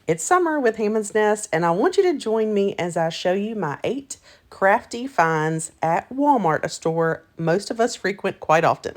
It's Summer with Hammond's Nest, and I want you to join me as I show you my 8 crafty finds at Walmart, a store most of us frequent quite often.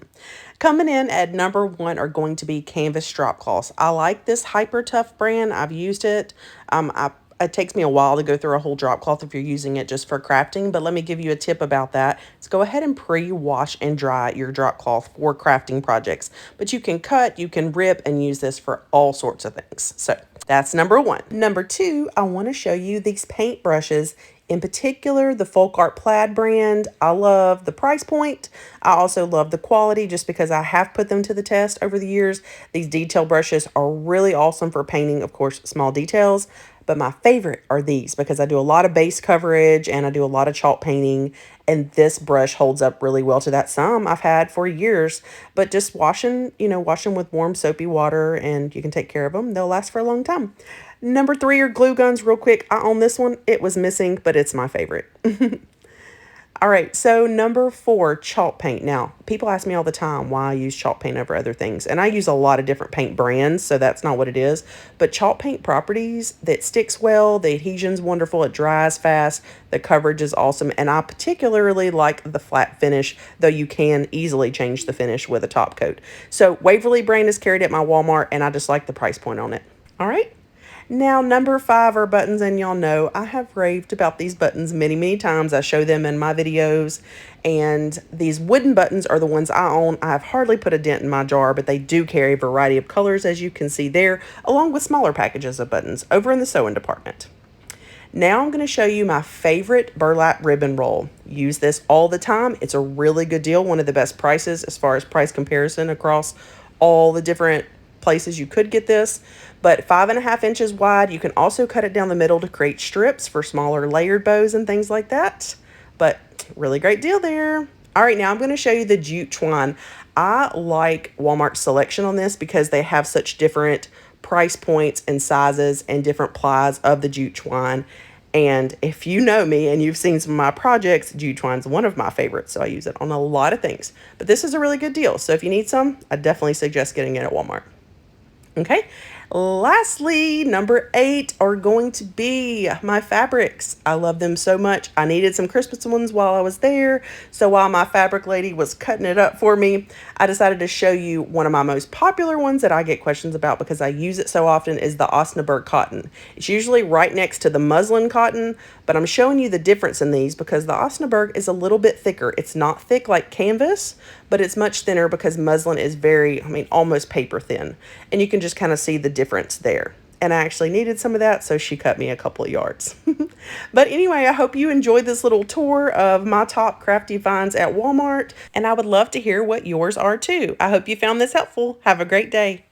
Coming in at number 1 are going to be canvas drop cloths. I like this Hyper Tough brand. I've used it. It takes me a while to go through a whole drop cloth if you're using it just for crafting, but let me give you a tip about that. Let's go ahead and pre-wash and dry your drop cloth for crafting projects. But you can cut, you can rip, and use this for all sorts of things. So that's number 1. Number 2, I want to show you these paint brushes. In particular, the Folk Art Plaid brand. I love the price point. I also love the quality just because I have put them to the test over the years. These detail brushes are really awesome for painting, of course, small details. But my favorite are these because I do a lot of base coverage and I do a lot of chalk painting. And this brush holds up really well to that. Some I've had for years, but just wash them with warm soapy water and you can take care of them. They'll last for a long time. Number 3 are glue guns. Real quick, I own this one. It was missing, but it's my favorite. All right, so number 4, chalk paint. Now, people ask me all the time why I use chalk paint over other things, and I use a lot of different paint brands, so that's not what it is. But chalk paint properties, that sticks well, the adhesion's wonderful, it dries fast, the coverage is awesome, and I particularly like the flat finish, though you can easily change the finish with a top coat. So Waverly brand is carried at my Walmart, and I just like the price point on it. All right. Now, number 5 are buttons, and y'all know I have raved about these buttons many, many times. I show them in my videos, and these wooden buttons are the ones I own. I have hardly put a dent in my jar, but they do carry a variety of colors, as you can see there, along with smaller packages of buttons over in the sewing department. Now I'm going to show you my favorite burlap ribbon roll. Use this all the time. It's a really good deal, one of the best prices as far as price comparison across all the different places you could get this, but 5.5 inches wide. You can also cut it down the middle to create strips for smaller layered bows and things like that, but really great deal there. All right, now I'm going to show you the jute twine. I like Walmart's selection on this because they have such different price points and sizes and different plies of the jute twine. And if you know me and you've seen some of my projects, jute twine's one of my favorites, so I use it on a lot of things. But this is a really good deal, so if you need some, I definitely suggest getting it at Walmart. Okay, lastly, number 8 are going to be my fabrics. I love them so much. I needed some Christmas ones while I was there. So while my fabric lady was cutting it up for me, I decided to show you one of my most popular ones that I get questions about because I use it so often is the Osnaburg cotton. It's usually right next to the muslin cotton, but I'm showing you the difference in these because the Osnaburg is a little bit thicker. It's not thick like canvas, but it's much thinner because muslin is almost paper thin. And you can just kind of see the difference there. And I actually needed some of that, so she cut me a couple of yards. But anyway, I hope you enjoyed this little tour of my top crafty finds at Walmart, and I would love to hear what yours are too. I hope you found this helpful. Have a great day.